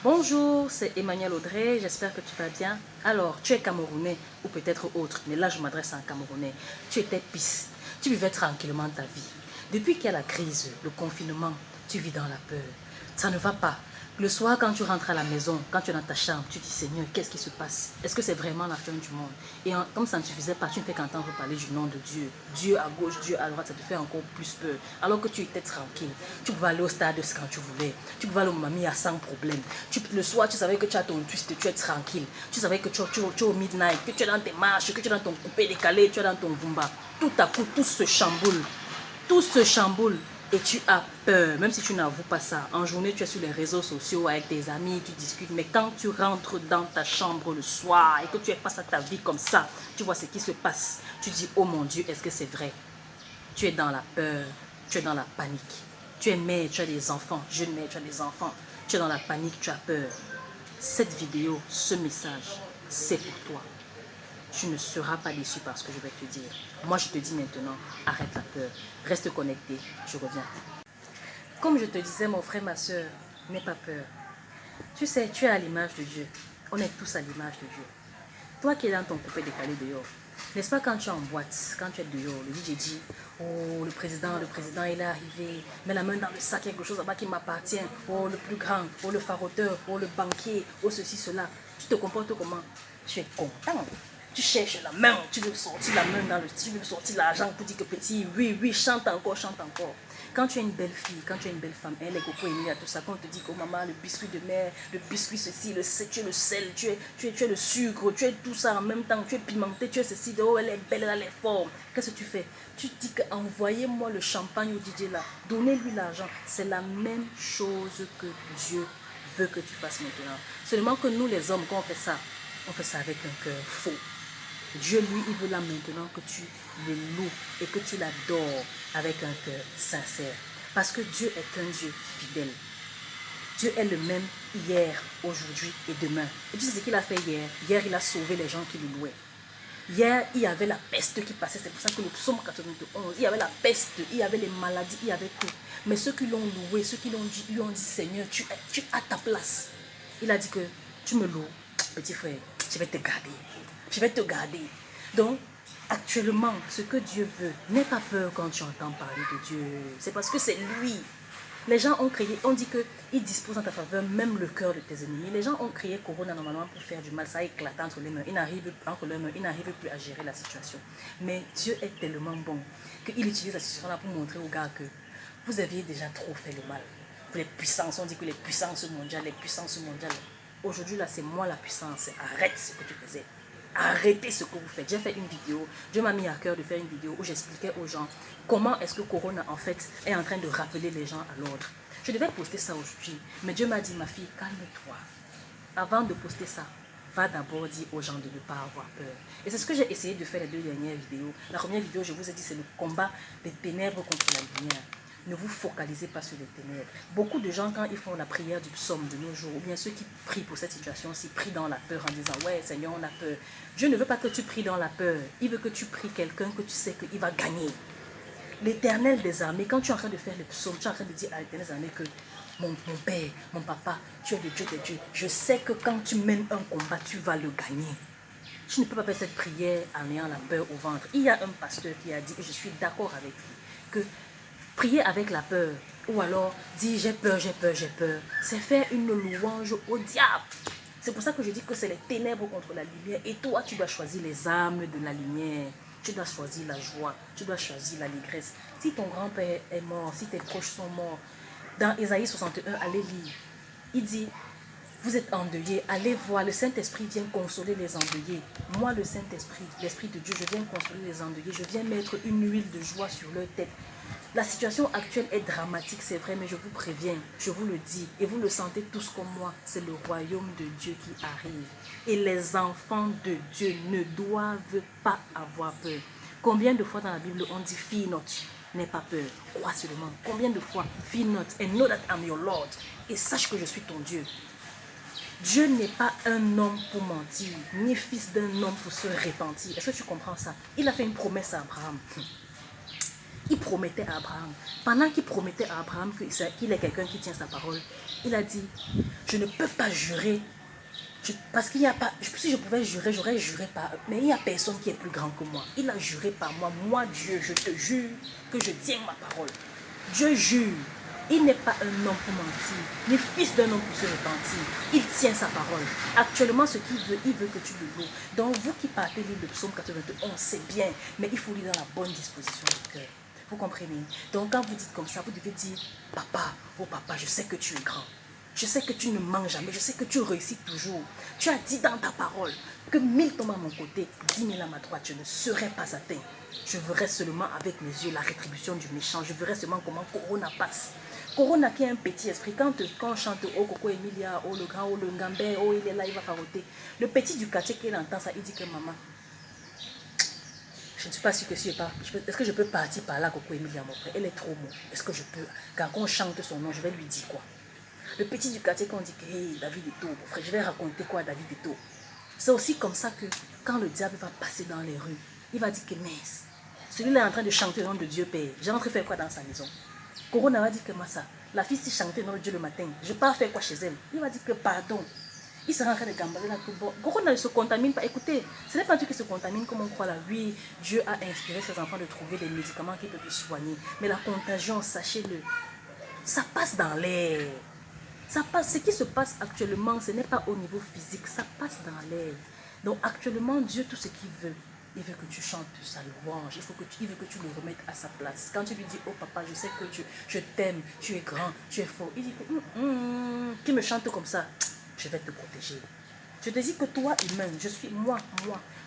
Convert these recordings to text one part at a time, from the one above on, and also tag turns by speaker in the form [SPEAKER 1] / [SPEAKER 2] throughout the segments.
[SPEAKER 1] Bonjour, c'est Emmanuel Audrey, j'espère que tu vas bien. Alors, tu es Camerounais ou peut-être autre, mais là je m'adresse à un Camerounais. Tu étais pisse, tu vivais tranquillement ta vie. Depuis qu'il y a la crise, le confinement, tu vis dans la peur. Ça ne va pas. Le soir, quand tu rentres à la maison, quand tu es dans ta chambre, tu dis Seigneur, qu'est-ce qui se passe? Est-ce que c'est vraiment la fin du monde? Comme ça ne suffisait pas, tu ne fais qu'entendre parler du nom de Dieu. Dieu à gauche, Dieu à droite, ça te fait encore plus peur. Alors que tu étais tranquille. Tu pouvais aller au stade quand tu voulais. Tu pouvais aller au mamie à sans problème. Le soir, tu savais que tu as ton twist, tu es tranquille. Tu savais que tu es au midnight, que tu es dans tes marches, que tu es dans ton coupé décalé, tu es dans ton vumba. Tout à coup, tout se chamboule. Tout se chamboule. Et tu as peur, même si tu n'avoues pas ça. En journée, tu es sur les réseaux sociaux avec tes amis, tu discutes. Mais quand tu rentres dans ta chambre le soir et que tu es face à ta vie comme ça, tu vois ce qui se passe. Tu dis, oh mon Dieu, est-ce que c'est vrai? Tu es dans la peur, tu es dans la panique. Tu es mère, tu as des enfants, jeune mère, tu as des enfants. Tu es dans la panique, tu as peur. Cette vidéo, ce message, c'est pour toi. Tu ne seras pas déçu par ce que je vais te dire. Moi, je te dis maintenant, arrête la peur. Reste connecté, je reviens. Comme je te disais, mon frère, ma soeur, n'aie pas peur. Tu sais, tu es à l'image de Dieu. On est tous à l'image de Dieu. Toi qui es dans ton coupé décalé dehors, n'est-ce pas quand tu es en boîte, quand tu es dehors, le DJ dit, oh le président il est arrivé, mets la main dans le sac, quelque chose là-bas qui m'appartient, oh le plus grand, oh le faroteur, oh le banquier, oh ceci, cela. Tu te comportes comment? Tu es content. Tu cherches la main, tu veux sortir la main dans le style, tu veux sortir l'argent pour dire que petit, oui, oui, chante encore, chante encore. Quand tu es une belle fille, quand tu es une belle femme, elle est coco et à tout ça, quand on te dit que oh, maman, le biscuit de mer, le biscuit ceci, tu es le sel, tu es le sucre, tu es tout ça en même temps, tu es pimenté, tu es ceci, oh elle est belle, elle est forte. Qu'est-ce que tu fais? Tu dis que envoyez-moi le champagne au DJ là, donnez-lui l'argent. C'est la même chose que Dieu veut que tu fasses maintenant. Seulement que nous les hommes, quand on fait ça avec un cœur faux. Dieu, lui, il veut là maintenant que tu le loues et que tu l'adores avec un cœur sincère. Parce que Dieu est un Dieu fidèle. Dieu est le même hier, aujourd'hui et demain. Et tu sais ce qu'il a fait hier? Hier, il a sauvé les gens qui le louaient. Hier, il y avait la peste qui passait. C'est pour ça que le psaume 91, il y avait la peste, il y avait les maladies, il y avait tout. Mais ceux qui l'ont loué, ceux qui l'ont dit, lui ont dit, Seigneur, tu as ta place. Il a dit que tu me loues, petit frère, je vais te garder. Je vais te garder. Donc, actuellement, ce que Dieu veut, n'aie pas peur quand tu entends parler de Dieu. C'est parce que c'est lui. Les gens ont créé, on dit qu'il dispose en ta faveur même le cœur de tes ennemis. Les gens ont créé Corona normalement pour faire du mal. Ça éclate entre les mains. Ils n'arrivent plus à gérer la situation. Mais Dieu est tellement bon qu'il utilise la situation-là pour montrer aux gars que vous aviez déjà trop fait le mal. Les puissances, on dit que les puissances mondiales. Aujourd'hui, là, c'est moi la puissance. Arrête ce que tu faisais. Arrêtez ce que vous faites. J'ai fait une vidéo. Dieu m'a mis à cœur de faire une vidéo où j'expliquais aux gens comment est-ce que Corona, en fait, est en train de rappeler les gens à l'ordre. Je devais poster ça aujourd'hui. Mais Dieu m'a dit, ma fille, calme-toi. Avant de poster ça, va d'abord dire aux gens de ne pas avoir peur. Et c'est ce que j'ai essayé de faire les deux dernières vidéos. La première vidéo, je vous ai dit, c'est le combat des ténèbres contre la lumière. Ne vous focalisez pas sur les ténèbres. Beaucoup de gens, quand ils font la prière du psaume de nos jours, ou bien ceux qui prient pour cette situation-ci, prient dans la peur en disant, ouais, Seigneur, on a peur. Dieu ne veut pas que tu pries dans la peur. Il veut que tu pries quelqu'un que tu sais qu'il va gagner. L'Éternel des armées, quand tu es en train de faire le psaume, tu es en train de dire à l'Éternel des armées que mon père, mon papa, tu es le Dieu des dieux. Je sais que quand tu mènes un combat, tu vas le gagner. Tu ne peux pas faire cette prière en ayant la peur au ventre. Il y a un pasteur qui a dit, et je suis d'accord avec lui, que prier avec la peur, ou alors dire j'ai peur, j'ai peur, j'ai peur, c'est faire une louange au diable. C'est pour ça que je dis que c'est les ténèbres contre la lumière. Et toi, tu dois choisir les âmes de la lumière. Tu dois choisir la joie. Tu dois choisir l'allégresse. Si ton grand-père est mort, si tes proches sont morts, dans Ésaïe 61, allez lire. Il dit, vous êtes endeuillés, allez voir, le Saint-Esprit vient consoler les endeuillés. Moi, le Saint-Esprit, l'Esprit de Dieu, je viens consoler les endeuillés. Je viens mettre une huile de joie sur leur tête. La situation actuelle est dramatique, c'est vrai, mais je vous préviens, je vous le dis, et vous le sentez tous comme moi, c'est le royaume de Dieu qui arrive. Et les enfants de Dieu ne doivent pas avoir peur. Combien de fois dans la Bible on dit « Fear not », n'aie pas peur, crois seulement. Combien de fois « Fear not and know that I'm your Lord » et sache que je suis ton Dieu. Dieu n'est pas un homme pour mentir, ni fils d'un homme pour se repentir. Est-ce que tu comprends ça? Il a fait une promesse à Abraham. Il promettait à Abraham. Pendant qu'il promettait à Abraham qu'il est quelqu'un qui tient sa parole, il a dit, je ne peux pas jurer. Parce qu'il n'y a pas, si je pouvais jurer, j'aurais juré par, mais il n'y a personne qui est plus grand que moi. Il a juré par moi. Moi, Dieu, je te jure que je tiens ma parole. Dieu jure. Il n'est pas un homme pour mentir, ni fils d'un homme pour se repentir. Il tient sa parole. Actuellement, ce qu'il veut, il veut que tu le loues. Donc, vous qui partez lire le psaume 91, c'est bien, mais il faut lire dans la bonne disposition du cœur. Vous comprenez? Donc, quand vous dites comme ça, vous devez dire, papa, oh papa, je sais que tu es grand. Je sais que tu ne manques jamais, je sais que tu réussis toujours. Tu as dit dans ta parole que 1000 tombent à mon côté, 10 000 à ma droite, je ne serai pas atteint. Je verrai seulement avec mes yeux la rétribution du méchant. Je verrai seulement comment Corona passe. Corona qui a un petit esprit, quand on chante oh Coco Emilia, oh le grand, oh le ngambé, oh il est là, il va faroter. Le petit du quartier qui entend ça, il dit que maman, je ne suis pas sûre que si je pars, est-ce que je peux partir par là, Coco Emilia, mon frère? Elle est trop molle. Est-ce que je peux? Quand on chante son nom, je vais lui dire quoi? Le petit du quartier, quand on dit que hey, David Eto, mon frère, je vais raconter quoi à David Eto? C'est aussi comme ça que quand le diable va passer dans les rues, il va dire que mince, celui-là est en train de chanter le nom de Dieu Père. J'ai rentré faire quoi dans sa maison? Corona va dire que moi ça, la fille si chantait le nom de Dieu le matin, je pars faire quoi chez elle? Il va dire que pardon. Il sera en train de gambaler là tout bon. Corona ne se contamine pas. Écoutez, ce n'est pas Dieu qui se contamine comme on croit là. Oui, Dieu a inspiré ses enfants de trouver des médicaments qui peuvent te soigner. Mais la contagion, sachez-le, ça passe dans l'air. Ça passe, ce qui se passe actuellement, ce n'est pas au niveau physique, ça passe dans l'air. Donc actuellement, Dieu, tout ce qu'il veut, il veut que tu chantes sa louange, il veut que tu le remettes à sa place. Quand tu lui dis, oh papa, je sais que je t'aime, tu es grand, tu es fort, il dit que, qui me chante comme ça, je vais te protéger. Je te dis que toi, humain, je suis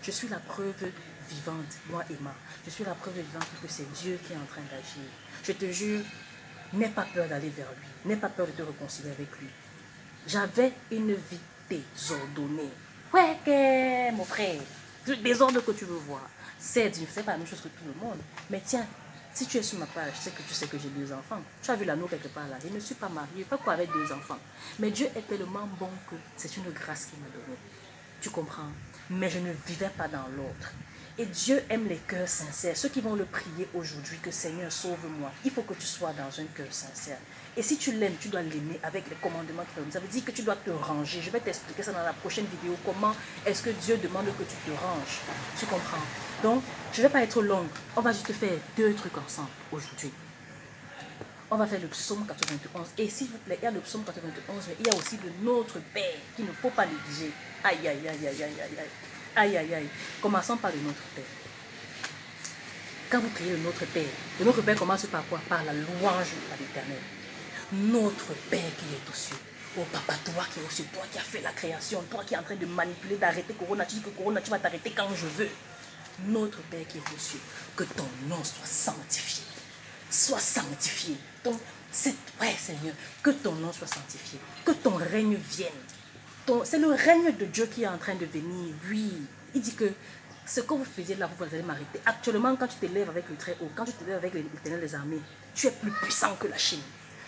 [SPEAKER 1] je suis la preuve vivante, moi, Emma. Je suis la preuve vivante que c'est Dieu qui est en train d'agir. Je te jure, n'aie pas peur d'aller vers lui. N'aie pas peur de te réconcilier avec lui. J'avais une vie désordonnée. Ouais, que, mon frère, le désordre que tu veux voir. C'est pas la même chose que tout le monde. Mais tiens, si tu es sur ma page, tu sais que j'ai 2 enfants. Tu as vu l'anneau quelque part là. Je ne suis pas mariée, pas quoi avec 2 enfants. Mais Dieu est tellement bon que c'est une grâce qu'il m'a donnée. Tu comprends? Mais je ne vivais pas dans l'autre. Et Dieu aime les cœurs sincères. Ceux qui vont le prier aujourd'hui, que Seigneur, sauve-moi. Il faut que tu sois dans un cœur sincère. Et si tu l'aimes, tu dois l'aimer avec les commandements qu'il donne. Ça veut dire que tu dois te ranger. Je vais t'expliquer ça dans la prochaine vidéo. Comment est-ce que Dieu demande que tu te ranges. Tu comprends? Donc, je ne vais pas être longue. On va juste faire 2 trucs ensemble aujourd'hui. On va faire le psaume 91. Et s'il vous plaît, il y a le psaume 91, mais il y a aussi le Notre Père qu'il ne faut pas négliger. Aïe, aïe, aïe, aïe, aïe, aïe, aïe. Aïe, aïe, aïe. Commençons par le Notre Père. Quand vous priez le Notre Père commence par quoi? Par la louange à l'Éternel. Notre Père qui est aux cieux. Oh papa, toi qui es aux cieux, toi qui as fait la création, toi qui es en train de manipuler, d'arrêter Corona, tu dis que Corona, tu vas t'arrêter quand je veux. Notre Père qui est aux cieux, que ton nom soit sanctifié. Sois sanctifié. Ouais, Seigneur, que ton nom soit sanctifié. Que ton règne vienne. C'est le règne de Dieu qui est en train de venir. Oui, il dit que ce que vous faisiez là, vous allez m'arrêter. Actuellement, quand tu te lèves avec le très haut, quand tu te lèves avec l'Éternel des armées, tu es plus puissant que la Chine.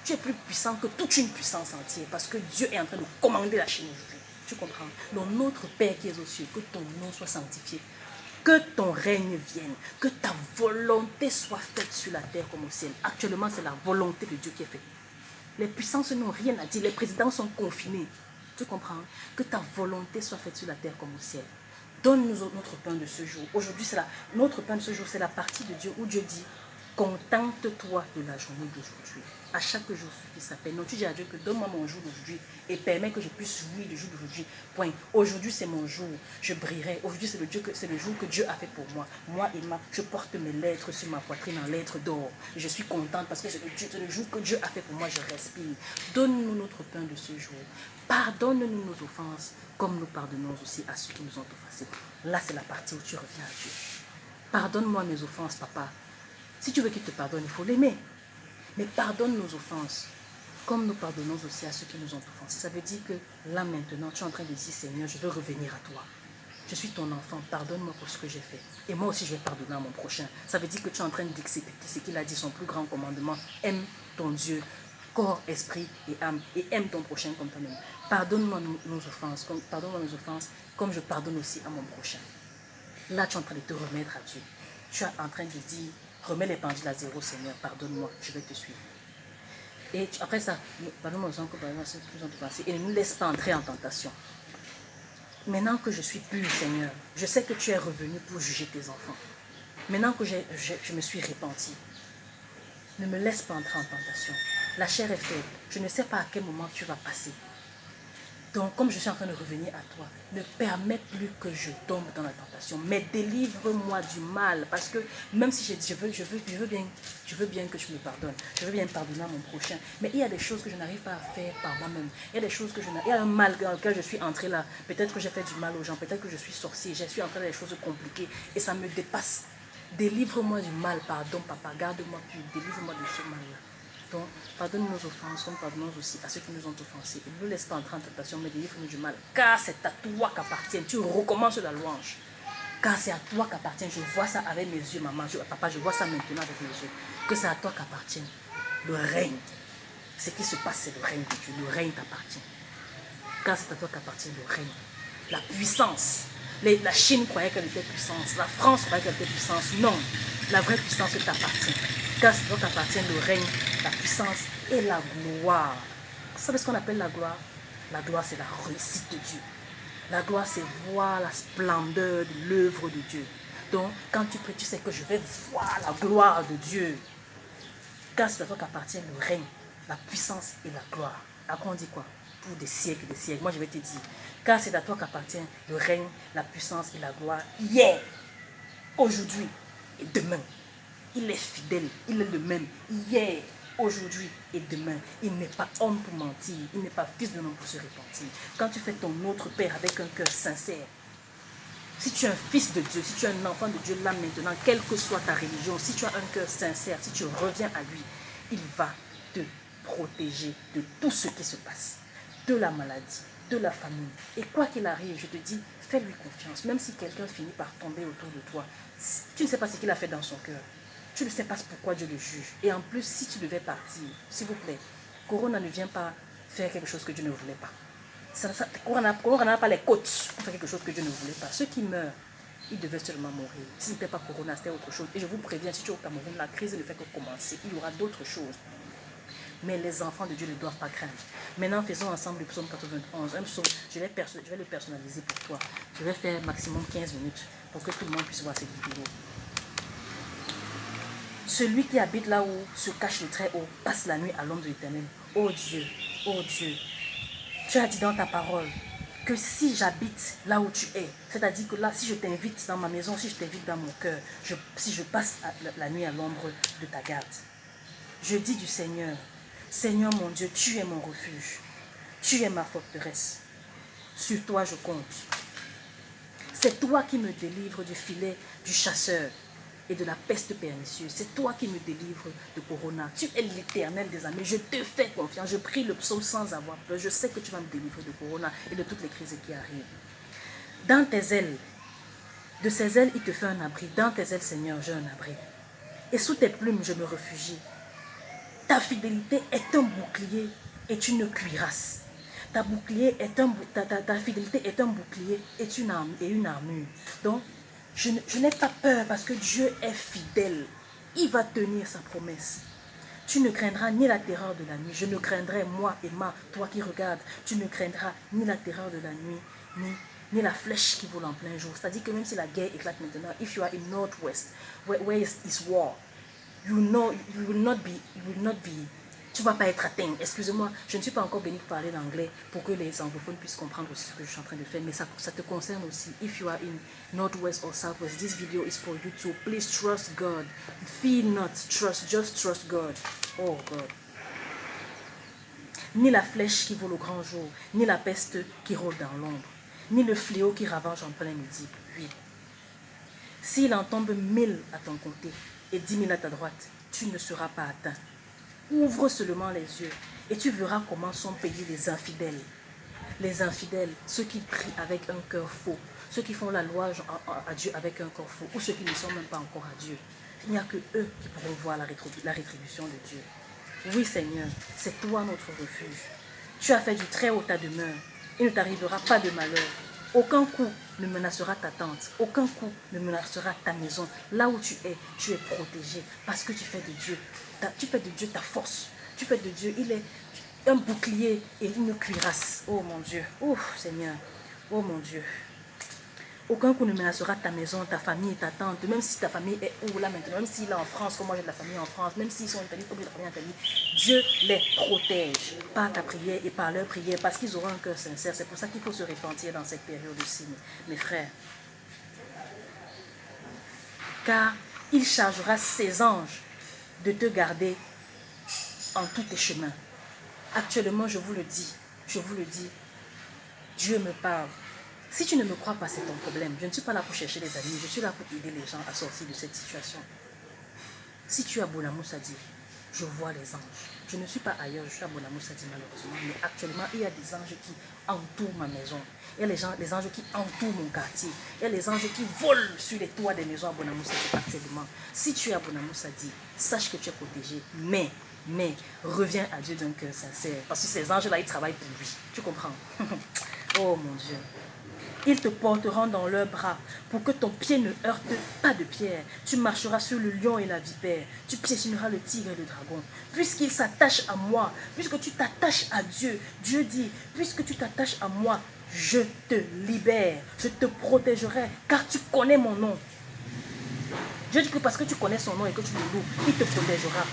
[SPEAKER 1] Tu es plus puissant que toute une puissance entière. Parce que Dieu est en train de commander la Chine aujourd'hui. Tu comprends? Donc notre Père qui est aux cieux, que ton nom soit sanctifié. Que ton règne vienne, que ta volonté soit faite sur la terre comme au ciel. Actuellement, c'est la volonté de Dieu qui est faite. Les puissances n'ont rien à dire, les présidents sont confinés. Tu comprends? Que ta volonté soit faite sur la terre comme au ciel. Donne-nous notre pain de ce jour. Aujourd'hui, notre pain de ce jour, c'est la partie de Dieu où Dieu dit, contente-toi de la journée d'aujourd'hui. À chaque jour suffit sa peine. Non, tu dis à Dieu que donne-moi mon jour d'aujourd'hui et permets que je puisse jouir du jour d'aujourd'hui. Point. Aujourd'hui, c'est mon jour. Je brillerai. Aujourd'hui, c'est le jour que Dieu a fait pour moi. Moi, Emma, je porte mes lettres sur ma poitrine en lettres d'or. Et je suis contente parce que c'est le jour que Dieu a fait pour moi. Je respire. Donne-nous notre pain de ce jour. Pardonne-nous nos offenses comme nous pardonnons aussi à ceux qui nous ont offensés. Là, c'est la partie où tu reviens à Dieu. Pardonne-moi mes offenses, papa. Si tu veux qu'il te pardonne, il faut l'aimer. Mais pardonne nos offenses, comme nous pardonnons aussi à ceux qui nous ont offensés. Ça veut dire que là maintenant, tu es en train de dire, Seigneur, je veux revenir à toi. Je suis ton enfant, pardonne-moi pour ce que j'ai fait. Et moi aussi, je vais pardonner à mon prochain. Ça veut dire que tu es en train d'exécuter ce qu'il a dit, son plus grand commandement. Aime ton Dieu, corps, esprit et âme. Et aime ton prochain comme toi-même. Pardonne-moi nos offenses, comme je pardonne aussi à mon prochain. Là, tu es en train de te remettre à Dieu. Tu es en train de dire, remets les pendules à zéro, Seigneur, pardonne-moi, je vais te suivre. Et après ça, pardonne-moi aux enfants, et ne nous laisse pas entrer en tentation. Maintenant que je suis pure, Seigneur, je sais que tu es revenu pour juger tes enfants. Maintenant que je me suis repentie, ne me laisse pas entrer en tentation. La chair est faible. Je ne sais pas à quel moment tu vas passer. Donc, comme je suis en train de revenir à toi, ne permets plus que je tombe dans la tentation, mais délivre-moi du mal. Parce que même si je veux bien que tu me pardonnes, je veux bien pardonner à mon prochain, mais il y a des choses que je n'arrive pas à faire par moi-même. Il y a des choses que il y a un mal dans lequel je suis entrée là. Peut-être que j'ai fait du mal aux gens, peut-être que je suis sorcier, je suis entrée dans des choses compliquées et ça me dépasse. Délivre-moi du mal, pardon, papa, garde-moi plus, délivre-moi de ce mal-là. Donc, pardonne nos offenses, comme pardonnons aussi à ceux qui nous ont offensés. Et ne nous laisse pas entrer en tentation, mais délivre-nous du mal. Car c'est à toi qu'appartient. Tu recommences la louange. Car c'est à toi qu'appartient. Je vois ça avec mes yeux, maman. Papa, je vois ça maintenant avec mes yeux. Que c'est à toi qu'appartient le règne. Ce qui se passe, c'est le règne de Dieu. Le règne t'appartient. Car c'est à toi qu'appartient le règne. La puissance. La Chine croyait qu'elle était puissance. La France croyait qu'elle était puissance. Non. La vraie puissance t'appartient. Car c'est à toi qu'appartient le règne, la puissance et la gloire. Vous savez ce qu'on appelle la gloire? La gloire, c'est la réussite de Dieu. La gloire, c'est voir la splendeur de l'œuvre de Dieu. Donc, quand tu pries, tu sais que je vais voir la gloire de Dieu. Car c'est à toi qu'appartient le règne, la puissance et la gloire. Après, on dit quoi? Pour des siècles et des siècles. Moi, je vais te dire. Car c'est à toi qu'appartient le règne, la puissance et la gloire. Hier, aujourd'hui et demain. Il est fidèle, il est le même hier, aujourd'hui et demain. Il n'est pas homme pour mentir, il n'est pas fils de l'homme pour se repentir. Quand tu fais ton autre Père avec un cœur sincère, si tu es un fils de Dieu, si tu es un enfant de Dieu là maintenant, quelle que soit ta religion, si tu as un cœur sincère, si tu reviens à lui, il va te protéger de tout ce qui se passe, de la maladie, de la famine. Et quoi qu'il arrive, je te dis, fais-lui confiance. Même si quelqu'un finit par tomber autour de toi, tu ne sais pas ce qu'il a fait dans son cœur. Tu ne sais pas pourquoi Dieu le juge. Et en plus, si tu devais partir, s'il vous plaît, Corona ne vient pas faire quelque chose que Dieu ne voulait pas. Corona n'a pas les côtes pour faire quelque chose que Dieu ne voulait pas. Ceux qui meurent, ils devaient seulement mourir. Si ce n'était pas Corona, c'était autre chose. Et je vous préviens, si tu es au Cameroun, la crise ne fait que commencer. Il y aura d'autres choses. Mais les enfants de Dieu ne doivent pas craindre. Maintenant, faisons ensemble le psaume 91. Un psaume, je vais le personnaliser pour toi. Je vais faire maximum 15 minutes pour que tout le monde puisse voir cette vidéo. Celui qui habite là où se cache le Très-Haut passe la nuit à l'ombre de l'Éternel. Oh Dieu, tu as dit dans ta parole que si j'habite là où tu es, c'est-à-dire que là, si je t'invite dans ma maison, si je t'invite dans mon cœur, si je passe la nuit à l'ombre de ta garde, je dis du Seigneur, Seigneur mon Dieu, tu es mon refuge, tu es ma forteresse, sur toi je compte. C'est toi qui me délivres du filet du chasseur et de la peste pernicieuse. C'est toi qui me délivres de Corona. Tu es l'Éternel des armées. Je te fais confiance. Je prie le psaume sans avoir peur. Je sais que tu vas me délivrer de Corona et de toutes les crises qui arrivent. Dans tes ailes, de ses ailes, il te fait un abri. Dans tes ailes, Seigneur, j'ai un abri. Et sous tes plumes, je me réfugie. Ta fidélité est un bouclier et une cuirasse. Ta fidélité est un bouclier et une armure. Donc, je n'ai pas peur parce que Dieu est fidèle. Il va tenir sa promesse. Tu ne craindras ni la terreur de la nuit. Je ne craindrai, moi, Emma, toi qui regardes, tu ne craindras ni la terreur de la nuit, ni la flèche qui vole en plein jour. C'est-à-dire que même si la guerre éclate maintenant, if you are in Northwest, where is war, you will not be, tu ne vas pas être atteint. Excusez-moi, je ne suis pas encore bénie de parler l'anglais pour que les anglophones puissent comprendre aussi ce que je suis en train de faire, mais ça te concerne aussi. If you are in Northwest or Southwest, this video is for you too. Please trust God. Fear not, just trust God. Oh God. Ni la flèche qui vole au grand jour, ni la peste qui rôde dans l'ombre, ni le fléau qui ravage en plein midi. Oui. S'il en tombe 1000 à ton côté et 10 000 à ta droite, tu ne seras pas atteint. Ouvre seulement les yeux et tu verras comment sont payés les infidèles. Les infidèles, ceux qui prient avec un cœur faux, ceux qui font la louange à Dieu avec un cœur faux, ou ceux qui ne sont même pas encore à Dieu. Il n'y a que eux qui pourront voir la rétribution de Dieu. Oui Seigneur, c'est toi notre refuge. Tu as fait du très haut ta demeure. Il ne t'arrivera pas de malheur. Aucun coup ne menacera ta tente. Aucun coup ne menacera ta maison. Là où tu es protégé parce que tu fais de Dieu. Tu fais de Dieu ta force. Tu fais de Dieu, il est un bouclier et une cuirasse. Oh mon Dieu. Oh Seigneur. Oh mon Dieu. Aucun coup ne menacera ta maison, ta famille, ta tante, même si ta famille est où là maintenant, même s'il est en France, comme moi j'ai de la famille en France, même s'ils sont en Italie, comme j'ai de la famille en Italie, Dieu les protège par ta prière et par leur prière, parce qu'ils auront un cœur sincère. C'est pour ça qu'il faut se repentir dans cette période-ci, mes frères. Car il chargera ses anges de te garder en tous tes chemins. Actuellement, je vous le dis, Dieu me parle. Si tu ne me crois pas, c'est ton problème. Je ne suis pas là pour chercher les amis, je suis là pour aider les gens à sortir de cette situation. Si tu es à Bonamoussadi, je vois les anges. Je ne suis pas ailleurs, je suis à Bonamoussadi malheureusement, mais actuellement, il y a des anges qui entourent ma maison. Il y a les anges qui entourent mon quartier. Il y a les anges qui volent sur les toits des maisons à Bonamoussadi actuellement. Si tu es à Bonamoussadi, sache que tu es protégé, mais reviens à Dieu d'un cœur sincère. Parce que ces anges-là, ils travaillent pour lui. Tu comprends? Oh mon Dieu. Ils te porteront dans leurs bras pour que ton pied ne heurte pas de pierre. Tu marcheras sur le lion et la vipère. Tu piétineras le tigre et le dragon. Puisqu'il s'attache à moi, puisque tu t'attaches à Dieu, Dieu dit, puisque tu t'attaches à moi, je te libère, je te protégerai, car tu connais mon nom. Dieu dit que parce que tu connais son nom et que tu le loues, il te protégera.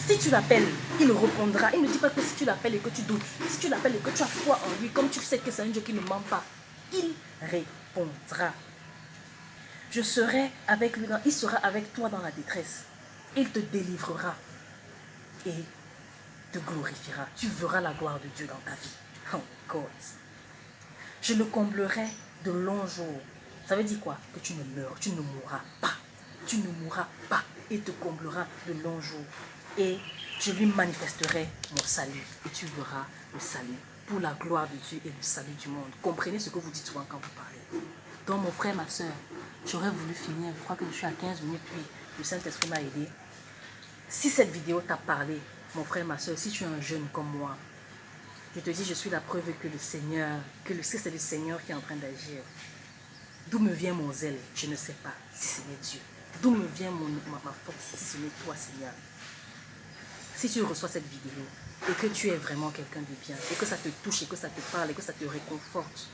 [SPEAKER 1] Si tu l'appelles, il répondra. Il ne dit pas que si tu l'appelles et que tu doutes, si tu l'appelles et que tu as foi en lui, comme tu sais que c'est un Dieu qui ne ment pas, il répondra. Je serai avec lui, il sera avec toi dans la détresse. Il te délivrera et te glorifiera. Tu verras la gloire de Dieu dans ta vie. Oh God. Je le comblerai de longs jours. Ça veut dire quoi? Que tu ne meurs, tu ne mourras pas. Tu ne mourras pas. Il te comblera de longs jours. Et je lui manifesterai mon salut. Et tu verras le salut pour la gloire de Dieu et le salut du monde. Comprenez ce que vous dites souvent quand vous parlez. Donc mon frère, ma soeur, j'aurais voulu finir. Je crois que je suis à 15 minutes, puis le Saint-Esprit m'a aidé. Si cette vidéo t'a parlé, mon frère, ma soeur, si tu es un jeune comme moi, je te dis, je suis la preuve que le Seigneur, c'est le Seigneur qui est en train d'agir. D'où me vient mon zèle? Je ne sais pas si ce n'est Dieu. D'où me vient ma force si ce n'est toi, Seigneur? Si tu reçois cette vidéo et que tu es vraiment quelqu'un de bien, et que ça te touche, et que ça te parle, et que ça te réconforte,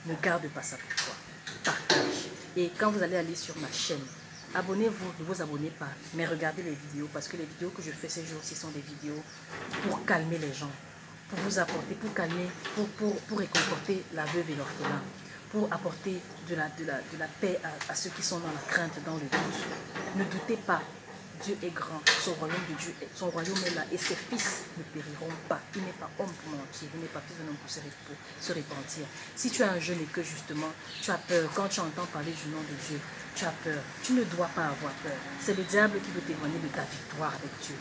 [SPEAKER 1] ne garde pas ça pour toi. Partage. Et quand vous allez aller sur ma chaîne, abonnez-vous, ne vous abonnez pas, mais regardez les vidéos, parce que les vidéos que je fais ces jours-ci sont des vidéos pour calmer les gens, pour vous apporter, pour calmer, pour réconforter la veuve et l'orphelin, pour apporter de la paix à ceux qui sont dans la crainte, dans le doute. Ne doutez pas. Dieu est grand, son royaume de Dieu, son royaume est là et ses fils ne périront pas. Il n'est pas homme pour mentir, il n'est pas fils d'un homme pour se repentir. Si tu es un jeune et que justement tu as peur, quand tu entends parler du nom de Dieu, tu as peur, tu ne dois pas avoir peur. C'est le diable qui veut t'éloigner de ta victoire avec Dieu.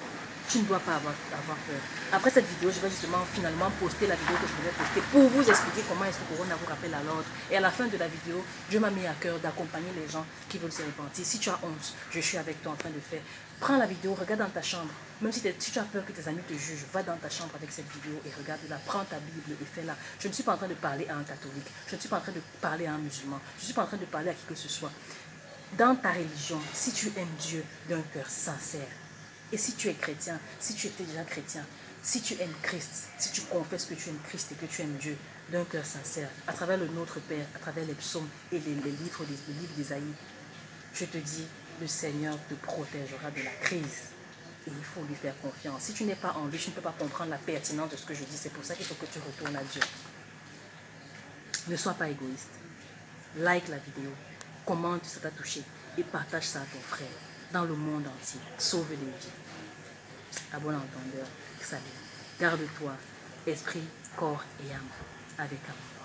[SPEAKER 1] Tu ne dois pas avoir peur. Après cette vidéo, je vais justement finalement poster la vidéo que je devais poster pour vous expliquer comment est-ce que Corona vous rappelle à l'ordre. Et à la fin de la vidéo, Dieu m'a mis à cœur d'accompagner les gens qui veulent se repentir. Si tu as honte, je suis avec toi en train de faire. Prends la vidéo, regarde dans ta chambre. Même si tu as peur que tes amis te jugent, va dans ta chambre avec cette vidéo et regarde-la. Prends ta Bible et fais-la. Je ne suis pas en train de parler à un catholique. Je ne suis pas en train de parler à un musulman. Je ne suis pas en train de parler à qui que ce soit. Dans ta religion, si tu aimes Dieu d'un cœur sincère, et si tu es chrétien, si tu étais déjà chrétien, si tu aimes Christ, si tu confesses que tu aimes Christ et que tu aimes Dieu d'un cœur sincère, à travers le Notre Père, à travers les psaumes et les livres d'Ésaïe, je te dis, le Seigneur te protégera de la crise. Et il faut lui faire confiance. Si tu n'es pas en lui, tu ne peux pas comprendre la pertinence de ce que je dis. C'est pour ça qu'il faut que tu retournes à Dieu. Ne sois pas égoïste. Like la vidéo, commente si ça t'a touché et partage ça à ton frère dans le monde entier. Sauve les vies. À bon entendeur, salut. Garde-toi, esprit, corps et âme avec amour.